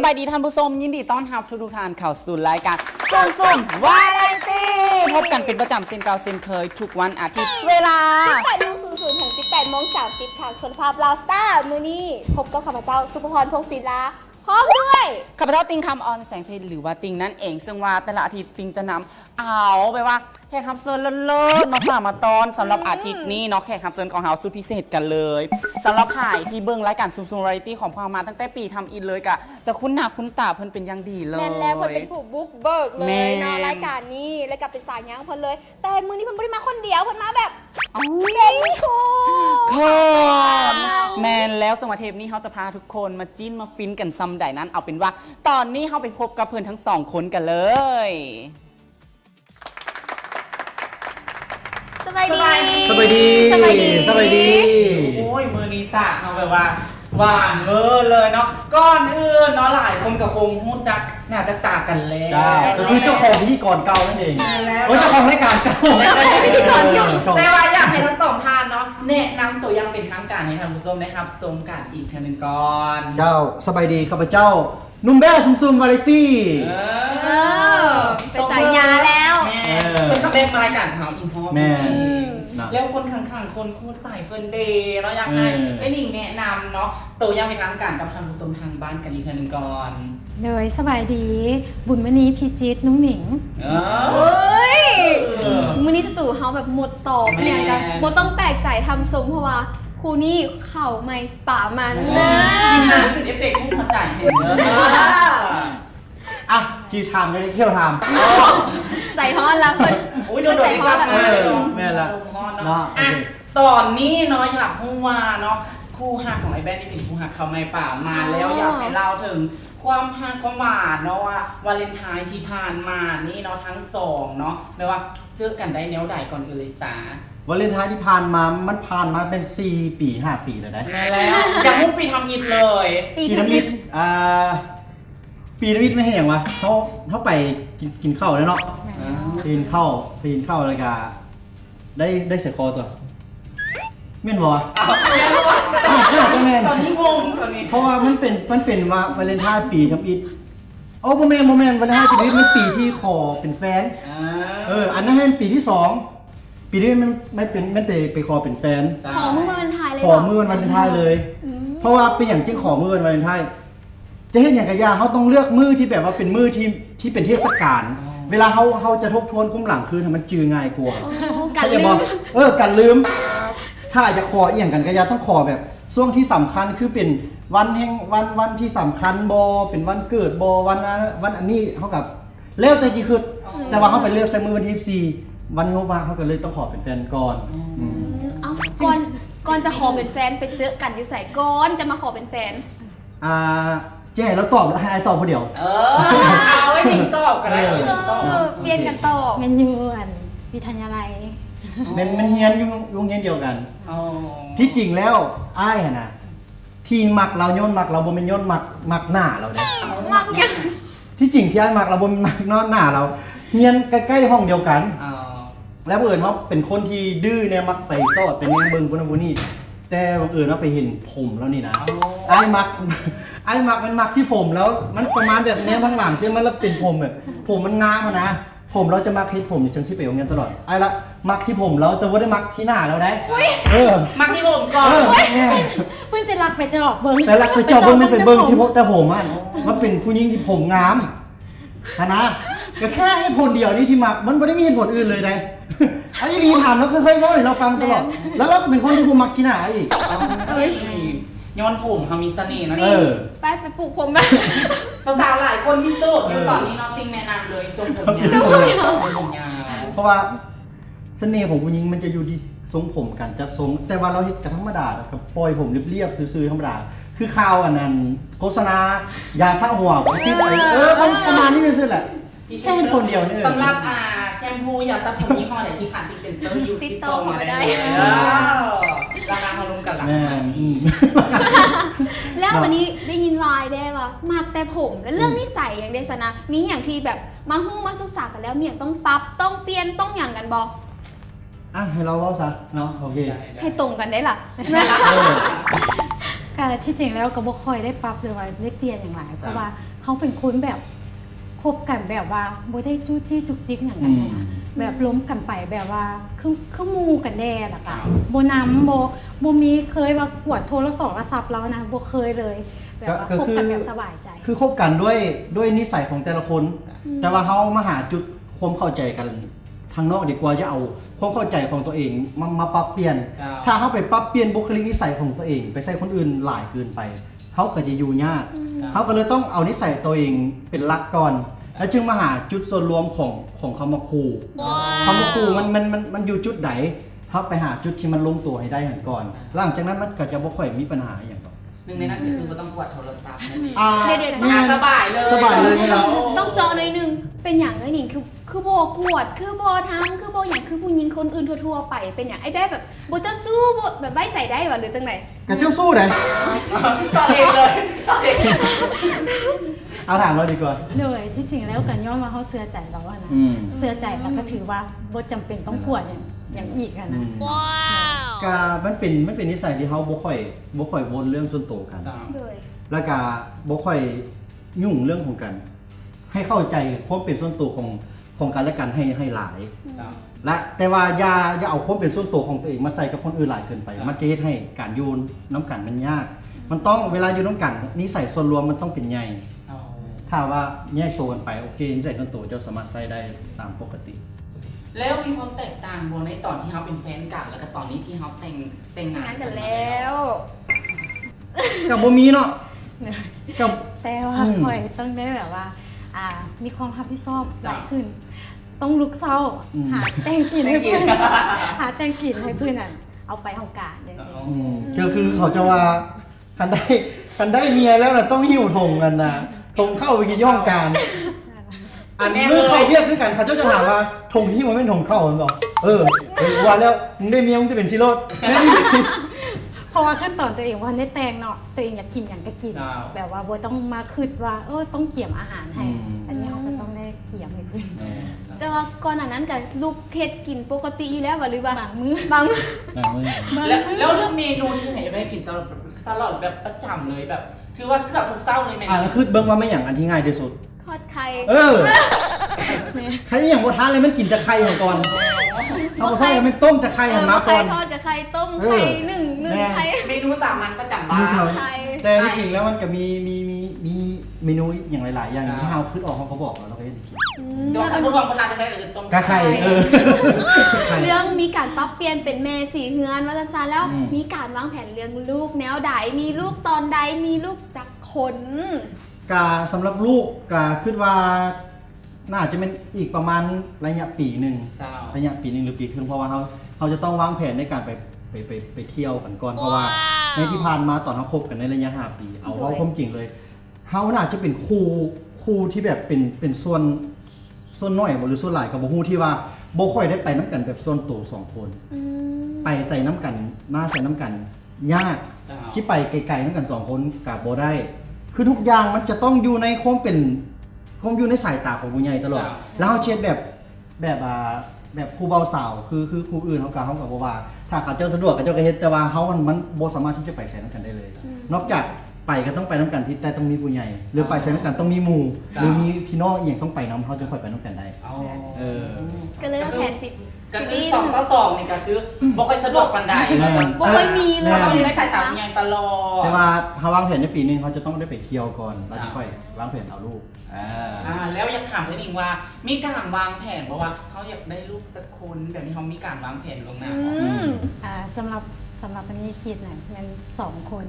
บายดีท่านผู้ชมยินดีต้อนรับทุกท่านเข้าสู่รายการส้มวาไรตี้พบกันเป็นประจำเซนเก่าเซนเคยทุกวันอาทิตย์เวลา 18:00 ถึง 18:30 ทางชนภาพลาวสตาร์มื้อนี้พบกับข้าพเจ้าสุภพร พงศิลาพร้อมด้วย ข้าพเจ้าติงคำออนแสงเพลหรือว่าติงนั่นเองซึ่งว่าแต่ละอาทิตย์ติงจะนำเอาไปว่าแขกรับเชิญเลิศๆมาฝากมาตอนสำหรับอาทิตย์นี้เนาะแขกรับเชิญของเฮาสุดพิเศษกันเลยสำหรับข่ายที่เบิ้งรายการซูซูไรตี้ของพวกมาตั้งแต่ปีทำอินเลยกะจะคุ้นหน้าคุ้นตาเพิ่นเป็นอย่างดีเลย แม่นแล้วเพิ่นเป็นผู้บุกเบิกเล แม่ ย น เนาะรายการนี้แล้วก็เป็นสายยั้งเพิ่นเลย แต่มื้อนี้เพิ่นบ่ได้มาคนเดียวเพิ่นมาแบบเป็นโค โคตรแมนแล้วสมาเทปนี้เขาจะพาทุกคนมาจิ้นมาฟินกันซัมใดนั้นเอาเป็นว่า ตอนนี้เขาไปพบกับเพื่อนทั้งสองคนกันเลย สบายดี สบายดี สบายดี สบายดี โอ้ยมือนี้สะเอาแบบว่าหวานเวอร์เลยเนาะก่อนอื่นเนาะหลายคนกับคงหู้จักหน้าจักตากันแล้ว ได้ก็คือเจ้าของพิธีกรเก่านั่นเอง แล้ว เจ้าของรายการเก่า พิธีกรอยู่ เก่า แต่ว่าอยากให้ทั้งสองท่านเนาะแนะนำตัวอย่างเป็นทางการให้ท่านผู้ชมนะครับชมกันอีกทีหนึงก่อน เจ้าสบายดีข้าพเจ้านุ่มแบ้ซุ่มๆวาไรตี้ เออเป็นสายยาแล้ว แม่เป็นคำเด็กมารายการของเราอินพอ แม่ นะ แล้วคนข้างๆคนคู่ใส่เพิ่นเดย์เนาะอยากให้ ไอ้หนิงแนะนำเนาะตัวอย่างเป็นทางการกับท่านผู้ชมทางบ้านกันอีกทีหนึงก่อน เลยสบายดีบุญมณีพีจิตนุ่งหนิง เฮ้ยมื้อนี้จะตู่เฮาแบบหมดตอบเนี่ยกันบ่ต้องแปลกใจทำซุ้มเพราะว่าครูนี่เข่าไม่ป่ามันเนอะ เป็นเอฟเฟกต์มุกหัวใจเห็นเนอะ อ่ะชีชามเลยเที่ยวทาม ใส่ฮอนแล้วเพิ่น โอ้ยโดนๆอีกแล้ว ใส่ฮอนแล้ว แม่ละ เนาะอ่ะตอนนี้เนาะอยากพูดว่าเนาะคู่ฮักของไอ้แบนนี่เป็นคู่ฮักเขาไม่ป่ามาแล้วอยากให้เล่าถึงความฮักความหวานเนาะว่าวาเลนไทน์ที่ผ่านมานี่เนาะทั้งสองเนาะแปลว่าเจอกันได้แนวใดก่อนอื่นเลยสตาร์ วาเลนไทน์ที่ผ่านมามันผ่านมาเป็น4 ปี 5 ปีแล้วนะ มาแล้วอยากมุ่งไปทำอินเลย ปี ปี ทำ น้ำ อิ มิ ฐ ดปีน้ำมิดไม่ให้อย่างวะเขาไปกินข้าวแล้วเนาะปีนเข้าแล้วก็ได้เสียคอตัวแม่นบ่วะ ตอนนี้งงตอนนี้ เพราะว่ามันเป็นว่าวาเลนไทน์ปีทำอิฐโอ้โมเมนต์วาเลนไทน์ชีวิตมันปีที่ขอเป็นแฟนอันนั้นให้เป็นปีที่2ปีนี้มันไม่เป็นไปขอเป็นแฟน ขอมือวันไทยเลย ขอมือวันวาเลนไทน์เลย เพราะว่าเป็นอย่างที่ขอมือวันวาเลนไทน์จะเห็นอย่างกระยาเขาต้องเลือกมือที่แบบว่าเป็นมือที่เป็นเทศกาลเวลาเขาจะทบทวนคุ้มหลังคืนมันจือง่ายกว่า กันลืม กันลืม ถ้าจะขอเอี่ยงกันกระยาต้องขอแบบช่วงที่สำคัญคือเป็นวันแห่งวันที่สำคัญบอเป็นวันเกิดบอวันอันนี้เขากับแล้วแต่กี่คือแต่ว่าเขาไปเลือกใส่มือวันที่24วันที่เขาว่างเขาก็เลยต้องขอเป็นแฟนก่อน เอ้าก่อนจะขอเป็นแฟนไปเจอกันอยู่ใส่ก่อนจะมาขอเป็นแฟน เจ๊แล้วตอบแล้วให้ไอ้ตอบคนเดียว เอาไว้ถึงตอบกันได้เลย เปลี่ยนกันต่อ เมนยูอันวิทยาลัย มันเฮียนยุ่งเฮียนเดียวกัน ที่จริงแล้วอ้ายนะที่มักเราย้อนมักเราบ่เป็นย้อนมักหน้าเราเด้ มักยัง ที่จริงที่อ้ายมักเราบ่เป็นมักนอนหน้าเราเฮียนใกล้ๆห้องเดียวกัน แล้วบังเอิญว่าเป็นคนที่ดื้อเนี่ยมักไปซอดเป็นแนวเบิ่งคนนั้นคนนี้แต่บังเอิญว่าไปเห็นผมแล้วนี่นะอ้ายมักมันมักที่ผมแล้วมันประมาณแบบนี้ข้างหลังเส้นมันแล้วเป็นผมแบบผมมันงามอะนะผมเราจะมักเฮ็ดผมฉันสิไปโรงเรียนตลอดไอ้ละมักที่ผมแล้วแต่ว่าได้มักที่หน้าเราได้มักที่ผมก่อน เนี่ย เพื่อนจะรักไปจอบเบิ้ง แต่รักไปจอบเบิ้งไม่เป็นเบิ้งที่พบแต่ผมอ่ะมันเป็นผู้หญิงที่ผมงามนะก็แค่ให้ผลเดียวนี่ที่มักมันไม่ได้มีเหตุผลอื่นเลยนะไอ้ดีถามแล้วค่อยๆเล่าให้เราฟังตลอดแล้วเราเป็นคนที่ผมมักที่หน้าอีก ย้อนผมเขามีเสน่ห์นะ ไปปลูกผมไป สาวๆหลายคนที่สุดตอนนี้น้องติงแนะนำเลยจงผมยาว เพราะว่าเสน่ห์ของผู้หญิงมันจะอยู่ที่ทรงผมกันจัดทรงแต่ว่าเราเห็นกันธรรมดากับปล่อยผมเรียบๆซื่อๆธรรมดาคือข่าวอันนั้นโฆษณายาสระหัวซิประมาณนี้เลยแหละแค่เห็นคนเดียวนี่ สำหรับแชมพูยาสระผมยี่ห้อไหนที่ผ่านพรีเซนเตอร์อยู่ติดต่อมาได้ราคาเขาลงกันหลัง แล้ววันนี้ได้ยินวายได้ว่ามักแต่ผมแล้วเรื่องนิสัยอย่างเดซนะมีอย่างที่แบบมาศึกษากันแล้วมีอย่างต้องปรับต้องเปลี่ยนต้องอย่างกันบอก ให้เราเล่าซะเนาะโอเค ให้ตรงกันได้ล่ะ ก็ที่จริงแล้วก็บ่ค่อยได้ปรับหรือว่าได้เปลี่ยนอย่างไรเพราะว่า เขาเป็นคนแบบคบกันแบบว่าบ่ได้จู้จี้จุกจิกอย่างนั้นนะแบบล้มกันไปแบบว่าคือหมู่กันแน่ล่ะค่ะบ่นำบ่มีเคยว่ากวดโทรศัพท์แล้วนะบ่เคยเลยแบบว่าคบกันแบบสบายใจ คือคบกันด้วยนิสัยของแต่ละคน แต่ว่าเขามาหาจุดความเข้าใจกันทางนอกดีกว่าจะเอาความเข้าใจของตัวเองมาปรับเปลี่ยน ถ้าเขาไปปรับเปลี่ยนบุคลิกนิสัยของตัวเอง ไปใส่คนอื่นหลายเกินไปเขาก็จะอยู่ยากเขาก็เลยต้องเอานิสัยตัวเองเป็นหลักก่อน แล้วจึงมาหาจุดส่วนรวมของคำว่าครูคำว่าครูมันอยู่จุดไหนเขาไปหาจุดที่มันลงตัวให้ได้ก่อนหลังจากนั้นมันก็จะบ่ค่อยมีปัญหาอย่างต่อ หนึ่งในนั้นก็คือว่าต้องกวาดโทรศัพท์นั่นเอง เดี๋ยว อ่าสบายเลย สบายเลยนี่เรา ต้องเจาะหน่อยหนึงเป็นอย่างไอ้นี่คือโบกวดคือโบทำคือโบอย่างคือผู้หญิงคนอื่นทั่วๆไปเป็นอย่างไอ้แบบโบจะสู้โบแบบไว้ใจได้หรือจังไหน กระเจ้าสู้ไหน ต่อเองเลยต่อเอง เอาถามเราดีกว่า โดยที่จริงแล้วกันย้อนว่าเขาเสื้อใจเราอะนะ อืม เสื้อใจแล้วก็ถือว่าบ่จำเป็นต้องกวดอย่างอีกอะนะ ก็มันเป็นนิสัยที่เขาบ่ค่อยวนเรื่องส่วนตัวกัน โดย แล้วก็บ่ค่อยยุ่งเรื่องของกัน ให้เข้าใจความเป็นส่วนตัวของกันและกันให้หลาย และแต่ว่าอย่าเอาความเป็นส่วนตัวของตัวเองมาใส่กับคนอื่นหลายเกินไป มันจะเฮ็ดให้การอยู่น้ำกันมันยาก มันต้องเวลาอยู่น้ำกันนิสัยส่วนรวมมันต้องเป็นใหญ่ถ้าว่าแยกตัวกันไปโอเคนิสัยส่วนตัวเจ้าสามารถใส่ได้ตามปกติ แล้วมีความแตกต่างบนในตอนที่เขาเป็นแฟนกันแล้วก็ตอนนี้ที่เขาแต่งงาง าน น กันแล้ว กับบ่มีเนาะกับ แต่ว่าคอยต้องได้แบบว่ามีความรับผิดชอบหลายขึ้น ต้องลุกเศร้าหาแต่งกลิ่นให้เพื่อนหาแต่งกลิ่นให้เพื่อนอ่ะเอาไปของการเลยสิ ก็คือเขาจะว่ากันได้เมียแล้วเราต้องหิ้วธงกันนะธงเข้าไปกินย่องการ อันนี้เขาเรียกคือกันเขาเจ้าจะถามว่าธงที่มันเป็นธงเข้ามันบอกว่าแล้วมึงได้เมียมึงจะเป็นชิโร่ เพราะว่าขั้นตอนตัวเองว่าได้แต่งเนาะตัวเองอยากกินอย่างก็กิน แบบว่าโบต้องมาคิดว่าต้องเกี่ยมอาหารให้ อันนี้เขาก็ต้องได้เกี่ยมให้เพื่อน แต่ว่าก่อนหน้านั้นกับลูกเฮ็ดกินปกติอยู่แล้วหรือว่า บางมื้อ บางมื้อ แล้วเรื่องเมนูที่ไหนไม่ได้กินตลอดแบบประจำเลยแบบคือว่าเกือบทุกเศร้าเลยแม่ คือเบิ้งว่าไม่อย่างอันที่ง่ายที่สุด ทอดไข่ ใครอย่างโบทานเลยมันกินแต่ไข่ของก่อนเอาใส่มันต้มแต่ไข่ของมาก่อน ไข่ทอดกับไข่ต้มไข่หนึ่งไข่ เมนูสามัญประจำบ้าน ไข่ แต่จริงๆแล้วมันก็มีเมนูอย่างหลายๆอย่างที่เฮาคิดออกเขาบอกเราก็ได้กิน ตัวใครพูดวางโบราณจะได้หรือต้ม กะไข่เรื่องมีการปรับเปลี่ยนเป็นแม่สีเฮือนวัฒนศาสตร์แล้วมีการวางแผนเลี้ยงลูกแนวใดมีลูกตอนใดมีลูกจักคน กาสำหรับลูกกาคิดว่าน่าจะเป็นอีกประมาณระยะปีหนึ่งระยะปีหนึ่งหรือปีครึ่งเพราะว่าเขาจะต้องวางแผนในการไปเที่ยวกันก่อนเพราะว่าในที่ผ่านมาตอนเขาคบกันในระยะ5 ปีเอาความจริงเลยเขาน่าจะเป็นคู่ที่แบบเป็นส่วนน้อยหรือส่วนหลายกับฮู้ที่ว่าบ่ค่อยได้ไปน้ำกันแบบส่วนตัว2 คนไปใส่น้ำกันมาใส่น้ำกันยากที่ไปไกลๆน้ำกัน2 คนกับบ่ได้คือทุกอย่างมันจะต้องอยู่ในความอยู่ในสายตาของผู้ใหญ่ตลอดแล้วเขาเช็ดแบบครูเบาสาวคือครูอื่นเขากับบ่ว่าถ้าเขาเจ้าสะดวกเขาเจ้าก็เฮ็ดแต่ว่าเขามันบ่สามารถที่จะไปใส่น้ำกันได้เลยนอกจากไปก็ต้องไปน้ำกันที่แต่ต้องมีผู้ใหญ่หรือไปใส่น้ำกันต้องมีหมู่หรือมีพี่น้องอีกต้องไปน้ำเขาจะค่อยไปน้ำกันได้ก็เลยต้องแผนจิต ก็คือ2 ต่อ 2นี่ก็คือบ่ค่อยสะดวกปานใด บ่ค่อยมีเลย ต้องอยู่ในสายตาผู้ใหญ่ตลอด แต่ว่าเขาวางแผนในปีนึงเขาจะต้องได้ไปเที่ยวก่อนแล้วค่อยวางแผนเอาลูกแล้วอยากถามนิดนึงว่ามีการวางแผนเพราะว่าเขาอยากได้ลูกสักคนแบบนี้เขามีการวางแผนลงหน้า สำหรับอันนี้คิดนะมัน2 คน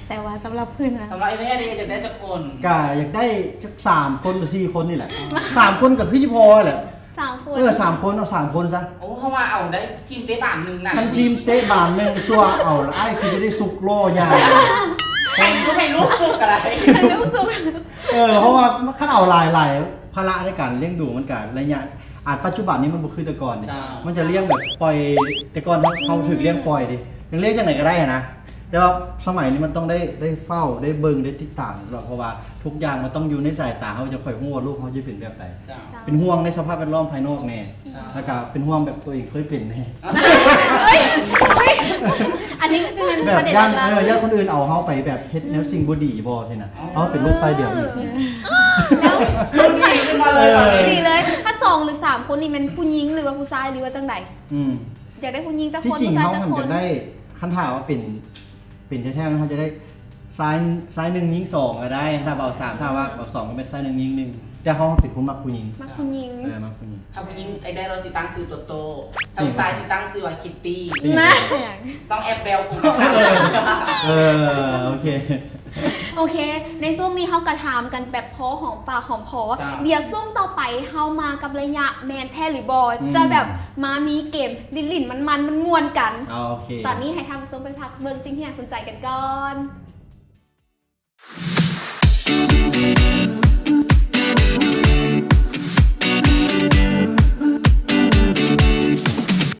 แต่ว่าสำหรับเพื่อนนะ สำหรับไอ้แม่เนี่ยอยากได้สักคน ก็อยากได้สัก3 คนหรือ4 คนนี่แหละ3 คนกับพี่พอแหละ3 คน3 คนเอา3 คนซะ โอ้เพราะว่าเอาได้ทีมเตะบานหนึ่งนะ ทันทีมเตะบานหนึ่งชัวเอาละไอ้คือจะได้สุกล่อยา ให้ลูกสุกอะไร ลูกสุก เพราะว่าถ้าเอาหลายภาระในการเลี้ยงดูมันกันระยะปัจจุบันนี้มันบ่คือแต่ก่อนนี่มันจะเลี้ยงแบบปล่อยแต่ก่อนเขาถึงเลี้ยงปล่อยดิยังเลี้ยงจากไหนก็ได้นะ แต่ว่าสมัยนี้มันต้องได้เฝ้าได้เบิ่งได้ติดตามเพราะว่าทุกอย่างมันต้องอยู่ในสายตาเขาจะค่อยรู้ว่าลูกเขาจะเป็นแบบใด เจ้า เป็นห่วงในสภาพแวดล้อมภายนอกแน่แล้วก็เป็นห่วงแบบตัวเองเคยเป็นแน่ อันนี้ก็จะเป็น แบ ป บ ระเด็น ย่าง หลัก ย่างคนอื่นเอาเขาไปแบบเฮ็ดแนวสิ่งบ่ดีบ่ใช่นะเขาเป็นลูกไส้เดียวอยู่สิ แล้วถ้าใส่ ขึ้นมาเลยค่ะ ดีเลย ถ้า2หรือ3คนนี่มันผู้หญิงหรือว่าผู้ชายหรือว่าจังใด อืม อยากได้ผู้หญิงจัก ที่ คน จริง ผู้ชาย เขา จัก มัน คน จะได้คันถามว่าเป็นแท้ๆเขาจะได้ซ้ายหนึ่งยิงสองก็ได้ถ้าเบาสามถ้าว่าเบาสองก็เป็นซ้ายหนึ่งยิงหนึ่งแต่เขาเป็นคนมักผู้หญิง มักผู้หญิง มักผู้หญิง ถ้าผู้หญิงไอ้ได้เราสิตั้งซื้อโตโตถ้าผู้ชายสิตั้งซื้อว่าคิตตี้ มา ต้องแอบเบลกู โอเค โอเค ในช่วงนี้เขากระถามกันแบบพอหอมปากหอมคอ จ้ะ เดี๋ยวช่วงต่อไปเฮามากับระยะแมนแท้หรือบอล อืม จะแบบมามีเกมลิ่นๆมันม่วนกัน โอเค ตอนนี้ให้ทำส้มไปพักเบิ่งสิ่งที่อยากสนใจกันก่อน